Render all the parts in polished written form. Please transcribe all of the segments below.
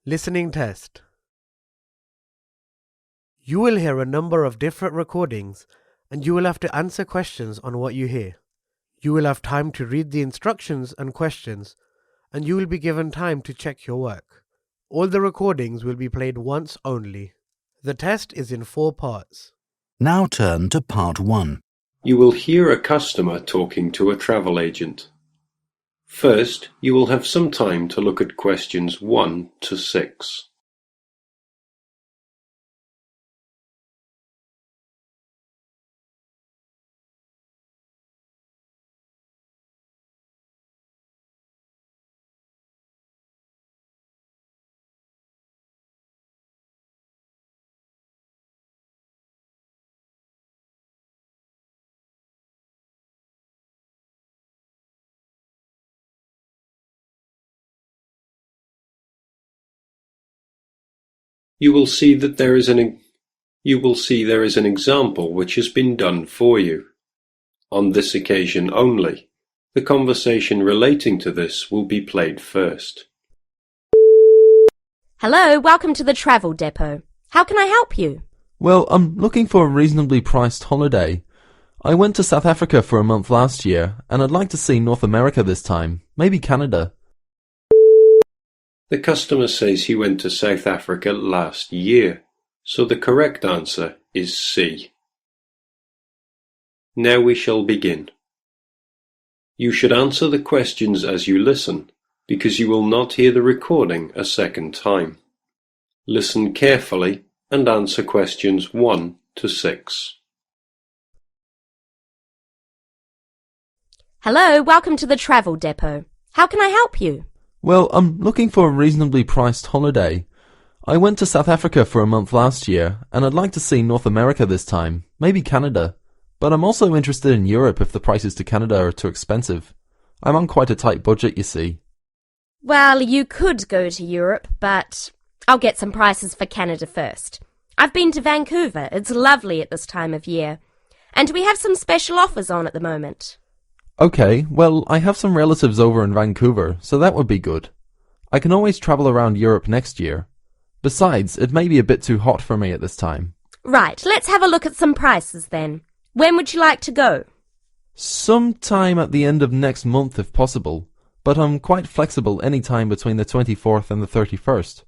Listening test. You will hear a number of different recordings and you will have to answer questions on what you hear. You will have time to read the instructions and questions and you will be given time to check your work. All the recordings will be played once only. The test is in 4 parts. Now turn to part 1. You will hear a customer talking to a travel agent. First, you will have some time to look at questions 1 to 6. You will see there is an example which has been done for you. On this occasion only, the conversation relating to this will be played first. Hello, welcome to the travel depot. How can I help you? Well, I'm looking for a reasonably priced holiday. I went to South Africa for a month last year, and I'd like to see North America this time, maybe Canada. The customer says he went to South Africa last year, so the correct answer is C. Now we shall begin. You should answer the questions as you listen, because you will not hear the recording a second time. Listen carefully and answer questions 1 to 6. Hello, welcome to the travel depot. How can I help you? Well, I'm looking for a reasonably priced holiday. I went to South Africa for a month last year, and I'd like to see North America this time, maybe Canada. But I'm also interested in Europe if the prices to Canada are too expensive. I'm on quite a tight budget, you see. Well, you could go to Europe, but I'll get some prices for Canada first. I've been to Vancouver. It's lovely at this time of year. And we have some special offers on at the moment. Okay, well, I have some relatives over in Vancouver, so that would be good. I can always travel around Europe next year. Besides, it may be a bit too hot for me at this time. Right, let's have a look at some prices then. When would you like to go? Sometime at the end of next month if possible, but I'm quite flexible any time between the 24th and the 31st.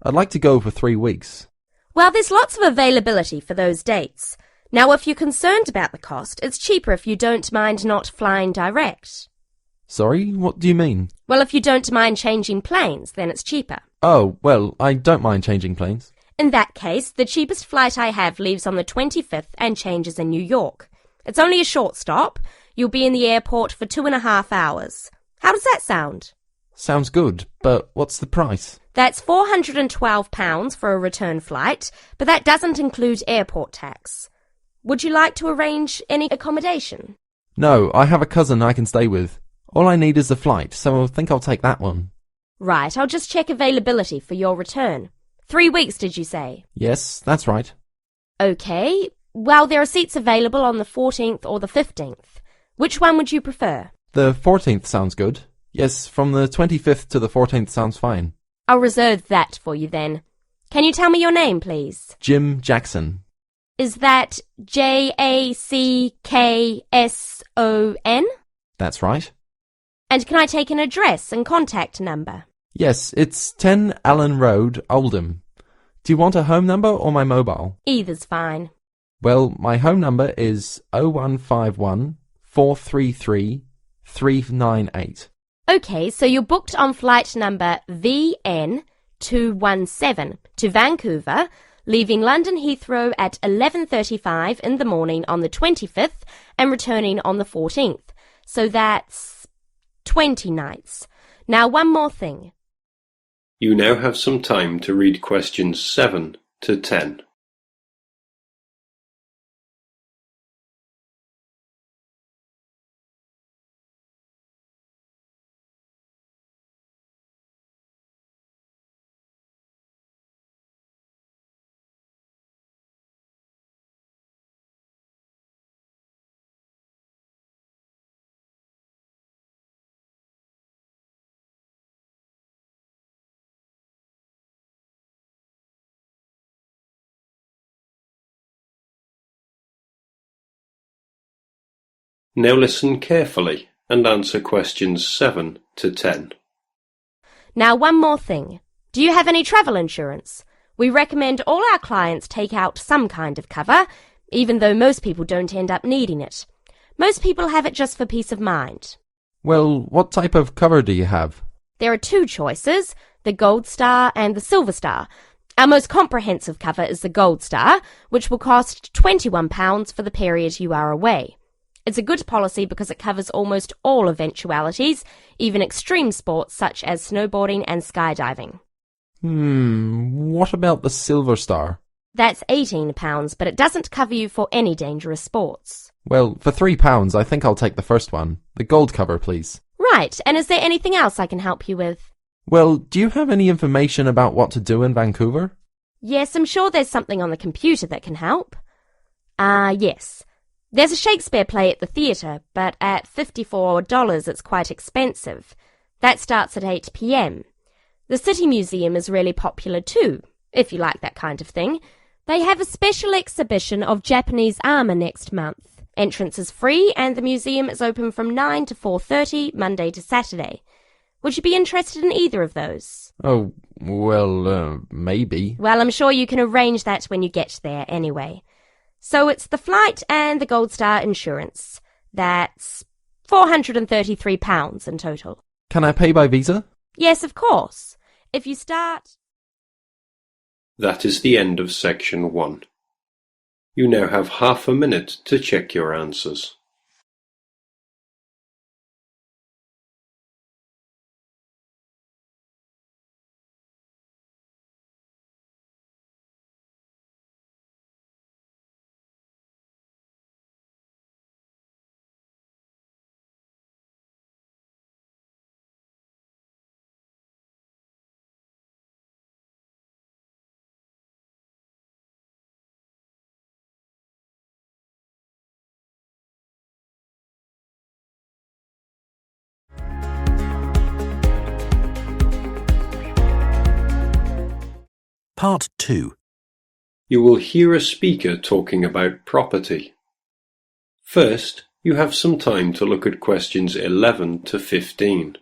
I'd like to go for 3 weeks. Well, there's lots of availability for those dates. Now, if you're concerned about the cost, it's cheaper if you don't mind not flying direct. Sorry, what do you mean? Well, if you don't mind changing planes, then it's cheaper. Oh, well, I don't mind changing planes. In that case, the cheapest flight I have leaves on the 25th and changes in New York. It's only a short stop. You'll be in the airport for 2.5 hours. How does that sound? Sounds good, but what's the price? That's £412 for a return flight, but that doesn't include airport tax. Would you like to arrange any accommodation? No, I have a cousin I can stay with. All I need is the flight, so I think I'll take that one. Right, I'll just check availability for your return. 3 weeks, did you say? Yes, that's right. Okay, well, there are seats available on the 14th or the 15th. Which one would you prefer? The 14th sounds good. Yes, from the 25th to the 14th sounds fine. I'll reserve that for you then. Can you tell me your name, please? Jim Jackson. Is that Jackson? That's right. And can I take an address and contact number? Yes, it's 10 Allen Road, Oldham. Do you want a home number or my mobile? Either's fine. Well, my home number is 0151 433 398. Okay, so you're booked on flight number VN217 to Vancouver, leaving London Heathrow at 11:35 in the morning on the 25th and returning on the 14th. So that's 20 nights. Now, one more thing. You now have some time to read questions 7 to 10. Now listen carefully and answer questions 7 to 10. Now, one more thing. Do you have any travel insurance? We recommend all our clients take out some kind of cover, even though most people don't end up needing it. Most people have it just for peace of mind. Well, what type of cover do you have? There are two choices, the Gold Star and the Silver Star. Our most comprehensive cover is the Gold Star, which will cost £21 for the period you are away. It's a good policy because it covers almost all eventualities, even extreme sports such as snowboarding and skydiving. What about the Silver Star? That's £18, but it doesn't cover you for any dangerous sports. Well, for £3, I think I'll take the first one. The gold cover, please. Right, and is there anything else I can help you with? Well, do you have any information about what to do in Vancouver? Yes, I'm sure there's something on the computer that can help. Yes. There's a Shakespeare play at the theatre, but at $54 it's quite expensive. That starts at 8 p.m. The City Museum is really popular too, if you like that kind of thing. They have a special exhibition of Japanese armour next month. Entrance is free and the museum is open from 9 to 4:30, Monday to Saturday. Would you be interested in either of those? Oh, well, maybe. Well, I'm sure you can arrange that when you get there anyway. So it's the flight and the Gold Star insurance. That's £433 in total. Can I pay by Visa? Yes, of course. If you start... That is the end of section 1. You now have half a minute to check your answers. Part 2. You will hear a speaker talking about property. First, you have some time to look at questions 11 to 15.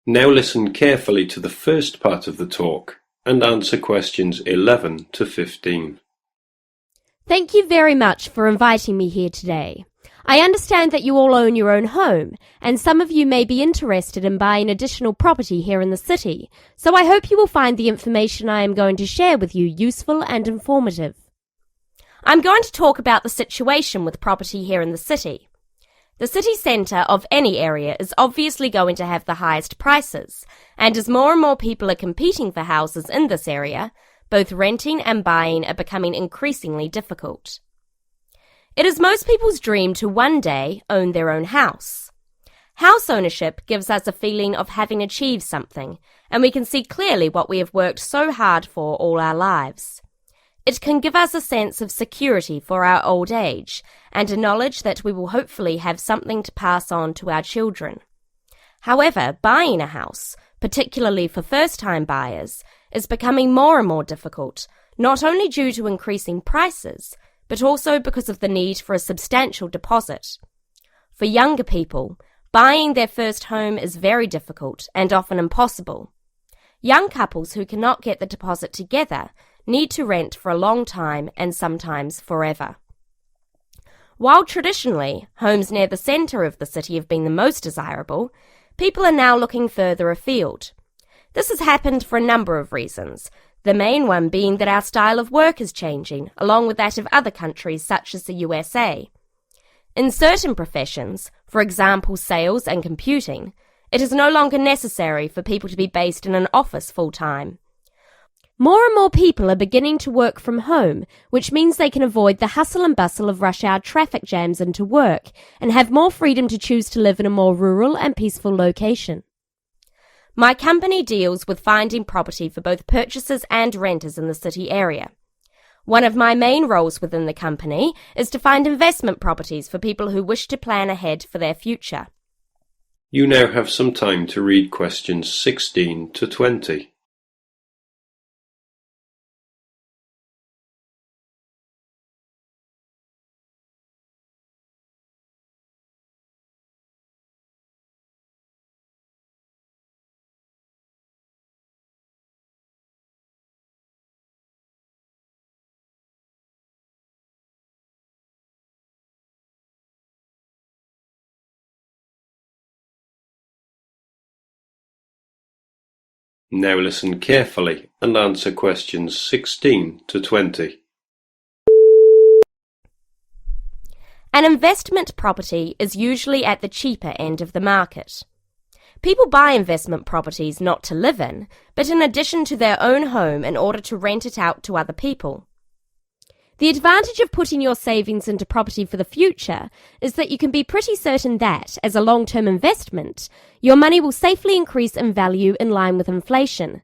Now listen carefully to the first part of the talk and answer questions 11 to 15. Thank you very much for inviting me here today. I understand that you all own your own home, and some of you may be interested in buying additional property here in the city, so I hope you will find the information I am going to share with you useful and informative. I'm going to talk about the situation with property here in the city. The city centre of any area is obviously going to have the highest prices, and as more and more people are competing for houses in this area, both renting and buying are becoming increasingly difficult. It is most people's dream to one day own their own house. House ownership gives us a feeling of having achieved something, and we can see clearly what we have worked so hard for all our lives. It can give us a sense of security for our old age, and a knowledge that we will hopefully have something to pass on to our children. However, buying a house, particularly for first-time buyers, is becoming more and more difficult, not only due to increasing prices, but also because of the need for a substantial deposit. For younger people, buying their first home is very difficult and often impossible. Young couples who cannot get the deposit together need to rent for a long time and sometimes forever. While traditionally homes near the centre of the city have been the most desirable, people are now looking further afield. This has happened for a number of reasons, the main one being that our style of work is changing, along with that of other countries such as the USA. In certain professions, for example sales and computing, it is no longer necessary for people to be based in an office full-time. More and more people are beginning to work from home, which means they can avoid the hustle and bustle of rush hour traffic jams into work and have more freedom to choose to live in a more rural and peaceful location. My company deals with finding property for both purchasers and renters in the city area. One of my main roles within the company is to find investment properties for people who wish to plan ahead for their future. You now have some time to read questions 16 to 20. Now listen carefully and answer questions 16 to 20. An investment property is usually at the cheaper end of the market. People buy investment properties not to live in, but in addition to their own home in order to rent it out to other people. The advantage of putting your savings into property for the future is that you can be pretty certain that, as a long-term investment, your money will safely increase in value in line with inflation.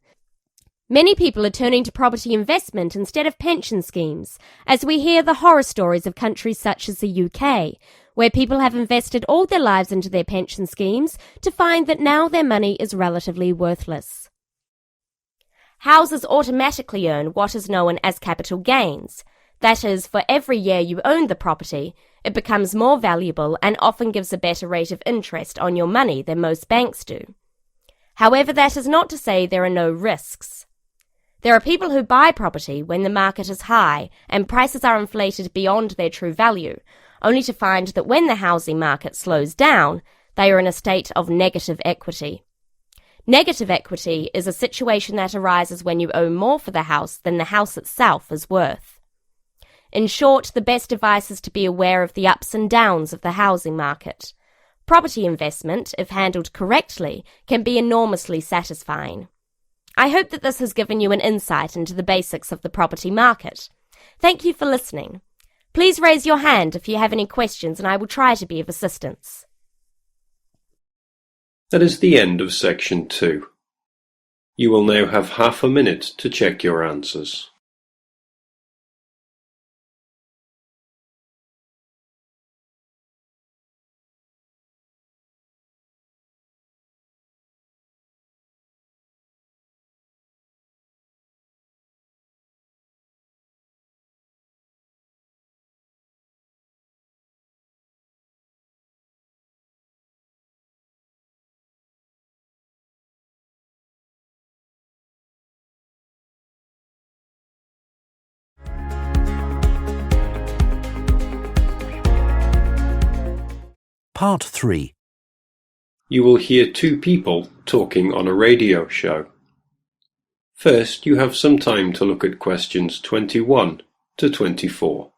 Many people are turning to property investment instead of pension schemes, as we hear the horror stories of countries such as the UK, where people have invested all their lives into their pension schemes to find that now their money is relatively worthless. Houses automatically earn what is known as capital gains. That is, for every year you own the property, it becomes more valuable and often gives a better rate of interest on your money than most banks do. However, that is not to say there are no risks. There are people who buy property when the market is high and prices are inflated beyond their true value, only to find that when the housing market slows down, they are in a state of negative equity. Negative equity is a situation that arises when you owe more for the house than the house itself is worth. In short, the best advice is to be aware of the ups and downs of the housing market. Property investment, if handled correctly, can be enormously satisfying. I hope that this has given you an insight into the basics of the property market. Thank you for listening. Please raise your hand if you have any questions and I will try to be of assistance. That is the end of section 2. You will now have half a minute to check your answers. Part 3. You will hear two people talking on a radio show. First, you have some time to look at questions 21 to 24.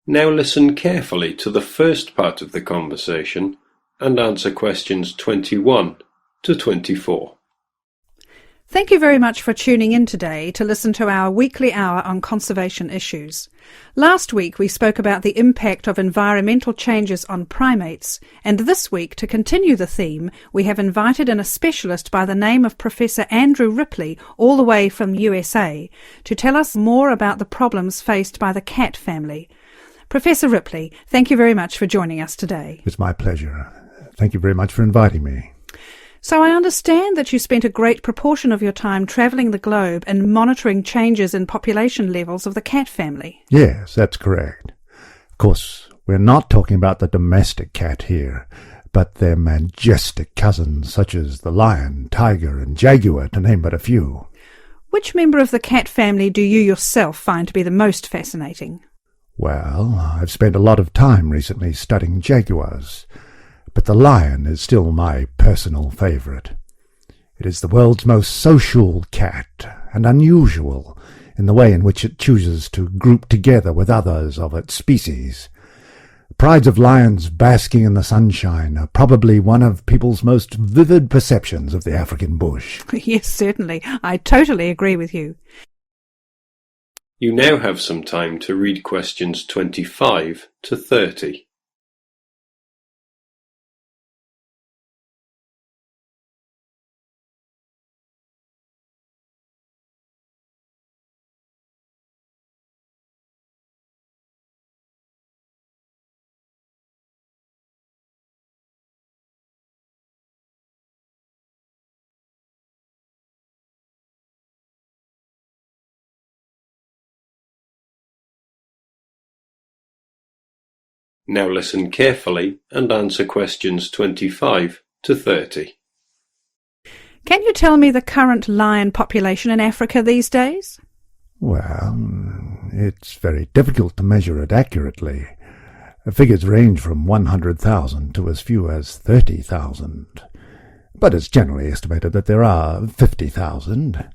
Now listen carefully to the first part of the conversation and answer questions 21 to 24. Thank you very much for tuning in today to listen to our weekly hour on conservation issues. Last week we spoke about the impact of environmental changes on primates, and this week, to continue the theme, we have invited in a specialist by the name of Professor Andrew Ripley, all the way from USA, to tell us more about the problems faced by the cat family. Professor Ripley, thank you very much for joining us today. It's my pleasure. Thank you very much for inviting me. So I understand that you spent a great proportion of your time travelling the globe and monitoring changes in population levels of the cat family. Yes, that's correct. Of course, we're not talking about the domestic cat here, but their majestic cousins such as the lion, tiger, and jaguar, to name but a few. Which member of the cat family do you yourself find to be the most fascinating? Well, I've spent a lot of time recently studying jaguars, but the lion is still my personal favourite. It is the world's most social cat, and unusual in the way in which it chooses to group together with others of its species. Prides of lions basking in the sunshine are probably one of people's most vivid perceptions of the African bush. Yes, certainly. I totally agree with you. You now have some time to read questions 25 to 30. Now listen carefully and answer questions 25 to 30. Can you tell me the current lion population in Africa these days? Well, it's very difficult to measure it accurately. Figures range from 100,000 to as few as 30,000. But it's generally estimated that there are 50,000.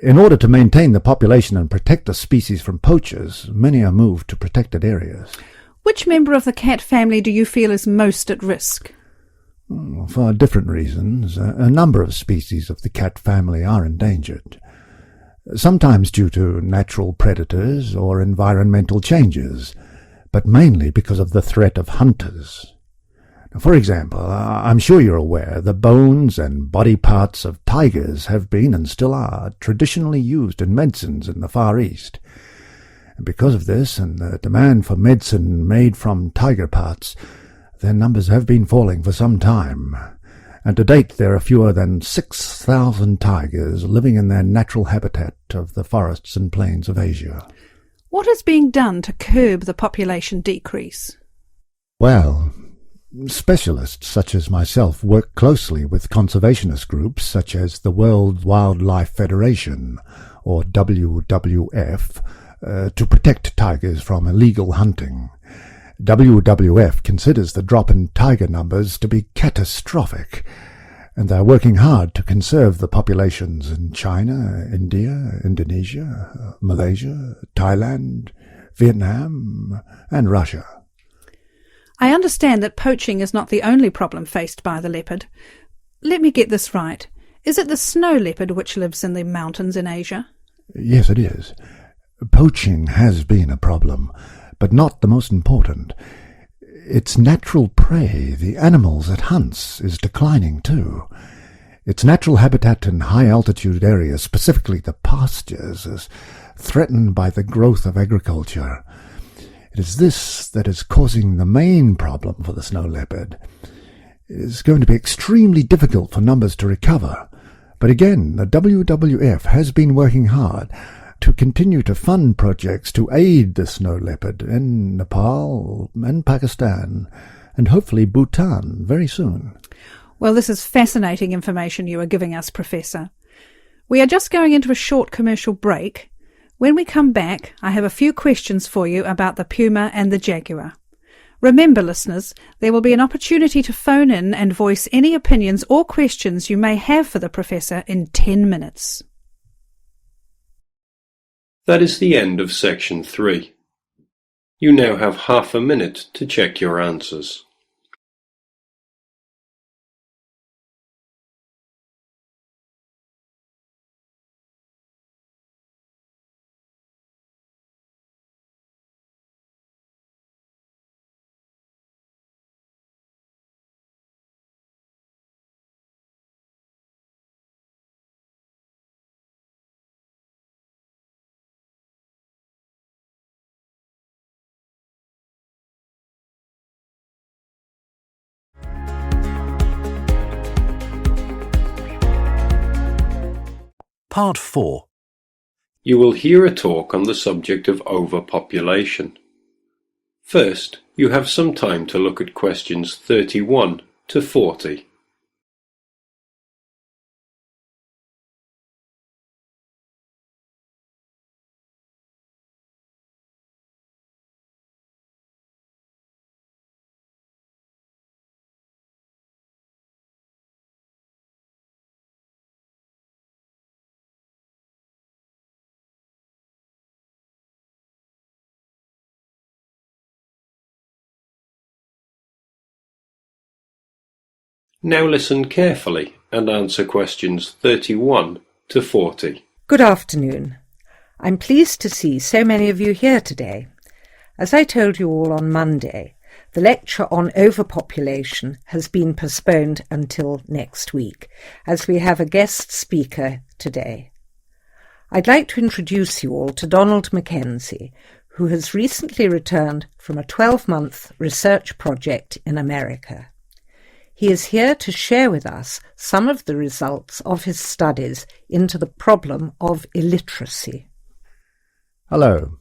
In order to maintain the population and protect the species from poachers, many are moved to protected areas. Which member of the cat family do you feel is most at risk? For different reasons, a number of species of the cat family are endangered, sometimes due to natural predators or environmental changes, but mainly because of the threat of hunters. For example, I'm sure you're aware the bones and body parts of tigers have been and still are traditionally used in medicines in the Far East. And because of this and the demand for medicine made from tiger parts, their numbers have been falling for some time, and to date there are fewer than 6,000 tigers living in their natural habitat of the forests and plains of Asia. What is being done to curb the population decrease? Well, specialists such as myself work closely with conservationist groups such as the World Wildlife Federation, or WWF, to protect tigers from illegal hunting. WWF considers the drop in tiger numbers to be catastrophic, and they are working hard to conserve the populations in China, India, Indonesia, Malaysia, Thailand, Vietnam, and Russia. I understand that poaching is not the only problem faced by the leopard. Let me get this right. Is it the snow leopard which lives in the mountains in Asia? Yes, it is. Poaching has been a problem, but not the most important. Its natural prey, the animals it hunts, is declining too. Its natural habitat in high-altitude areas, specifically the pastures, is threatened by the growth of agriculture. It is this that is causing the main problem for the snow leopard. It is going to be extremely difficult for numbers to recover, but again, the WWF has been working hard to continue to fund projects to aid the snow leopard in Nepal and Pakistan, and hopefully Bhutan very soon. Well, this is fascinating information you are giving us, Professor. We are just going into a short commercial break. When we come back, I have a few questions for you about the puma and the jaguar. Remember, listeners, there will be an opportunity to phone in and voice any opinions or questions you may have for the Professor in 10 minutes. That is the end of section 3. You now have half a minute to check your answers. Part 4. You will hear a talk on the subject of overpopulation. First, you have some time to look at questions 31 to 40. Now listen carefully and answer questions 31 to 40. Good afternoon. I'm pleased to see so many of you here today. As I told you all on Monday, the lecture on overpopulation has been postponed until next week, as we have a guest speaker today. I'd like to introduce you all to Donald Mackenzie, who has recently returned from a 12-month research project in America. He is here to share with us some of the results of his studies into the problem of illiteracy. Hello.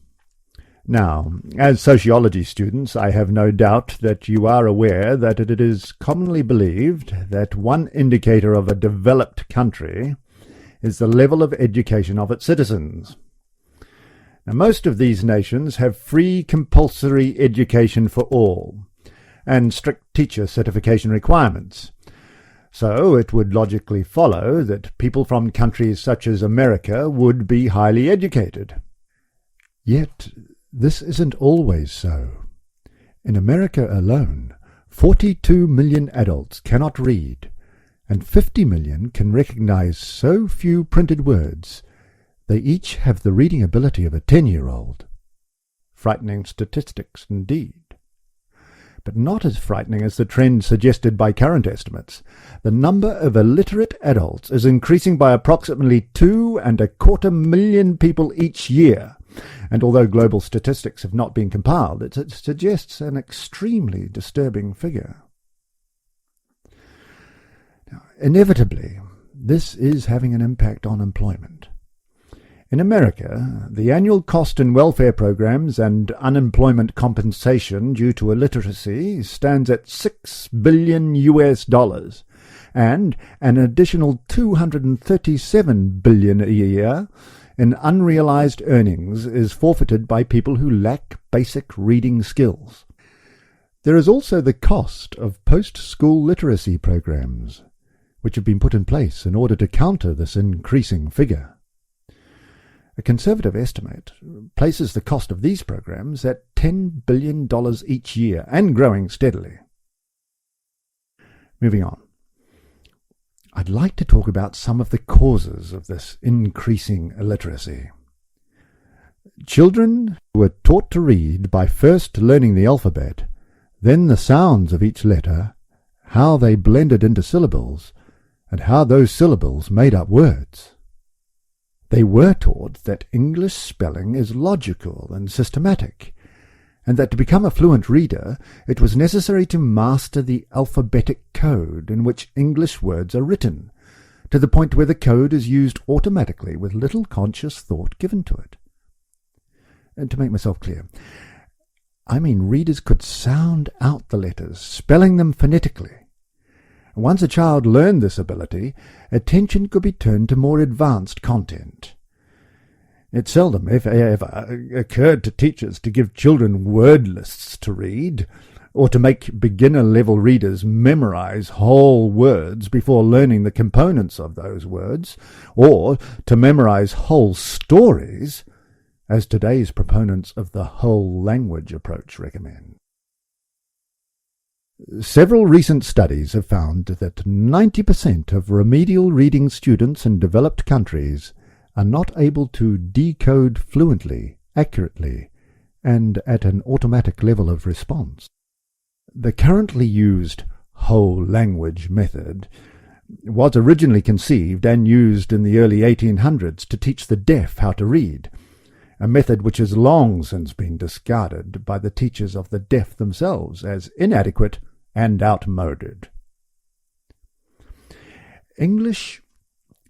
Now, as sociology students, I have no doubt that you are aware that it is commonly believed that one indicator of a developed country is the level of education of its citizens. Now, most of these nations have free compulsory education for all, and strict teacher certification requirements. So it would logically follow that people from countries such as America would be highly educated. Yet, this isn't always so. In America alone, 42 million adults cannot read, and 50 million can recognize so few printed words they each have the reading ability of a 10-year-old. Frightening statistics indeed. But not as frightening as the trend suggested by current estimates. The number of illiterate adults is increasing by approximately 2.25 million people each year, and although global statistics have not been compiled, it suggests an extremely disturbing figure. Now, inevitably, this is having an impact on employment. In America, the annual cost in welfare programs and unemployment compensation due to illiteracy stands at $6 billion, and an additional $237 billion a year in unrealized earnings is forfeited by people who lack basic reading skills. There is also the cost of post-school literacy programs, which have been put in place in order to counter this increasing figure. A conservative estimate places the cost of these programs at $10 billion each year, and growing steadily. Moving on. I'd like to talk about some of the causes of this increasing illiteracy. Children were taught to read by first learning the alphabet, then the sounds of each letter, how they blended into syllables, and how those syllables made up words. They were taught that English spelling is logical and systematic, and that to become a fluent reader it was necessary to master the alphabetic code in which English words are written, to the point where the code is used automatically with little conscious thought given to it. And to make myself clear, I mean readers could sound out the letters, spelling them phonetically. Once a child learned this ability, attention could be turned to more advanced content. It seldom, if ever, occurred to teachers to give children word lists to read, or to make beginner-level readers memorize whole words before learning the components of those words, or to memorize whole stories, as today's proponents of the whole language approach recommend. Several recent studies have found that 90% of remedial reading students in developed countries are not able to decode fluently, accurately, and at an automatic level of response. The currently used whole language method was originally conceived and used in the early 1800s to teach the deaf how to read, a method which has long since been discarded by the teachers of the deaf themselves as inadequate and outmoded. English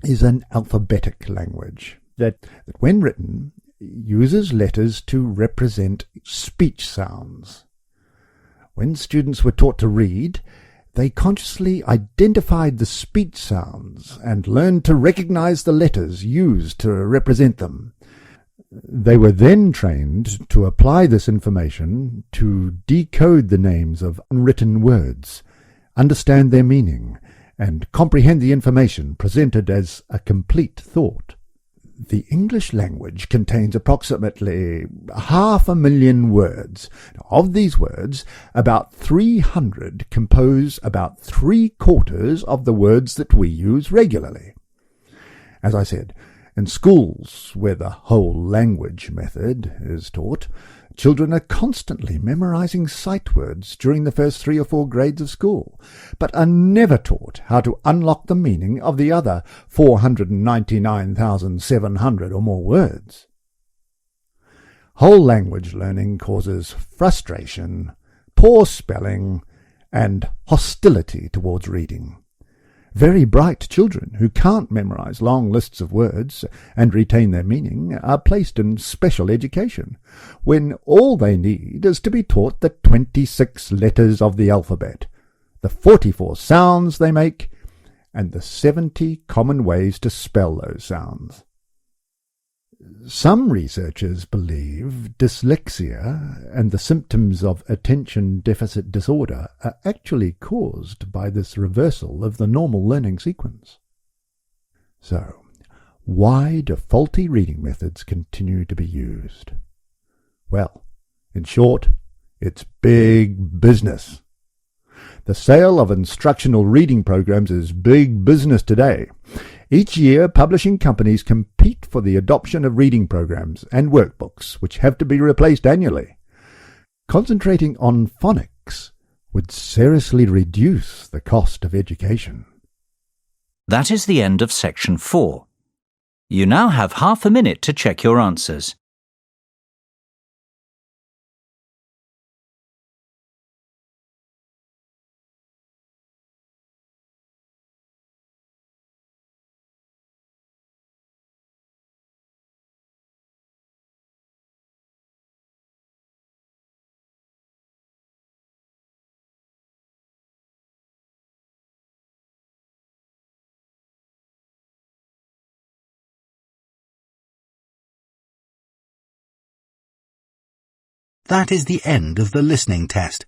is an alphabetic language that when written, uses letters to represent speech sounds. When students were taught to read, they consciously identified the speech sounds and learned to recognize the letters used to represent them. They were then trained to apply this information to decode the names of unwritten words, understand their meaning, and comprehend the information presented as a complete thought. The English language contains approximately 500,000 words. Of these words, about 300 compose about 3/4 of the words that we use regularly. As I said, in schools where the whole language method is taught, children are constantly memorizing sight words during the first 3 or 4 grades of school, but are never taught how to unlock the meaning of the other 499,700 or more words. Whole language learning causes frustration, poor spelling, and hostility towards reading. Very bright children who can't memorize long lists of words and retain their meaning are placed in special education, when all they need is to be taught the 26 letters of the alphabet, the 44 sounds they make, and the 70 common ways to spell those sounds. Some researchers believe dyslexia and the symptoms of attention deficit disorder are actually caused by this reversal of the normal learning sequence. So, why do faulty reading methods continue to be used? Well, in short, it's big business. The sale of instructional reading programs is big business today. Each year, publishing companies compete for the adoption of reading programs and workbooks, which have to be replaced annually. Concentrating on phonics would seriously reduce the cost of education. That is the end of section 4. You now have half a minute to check your answers. That is the end of the listening test.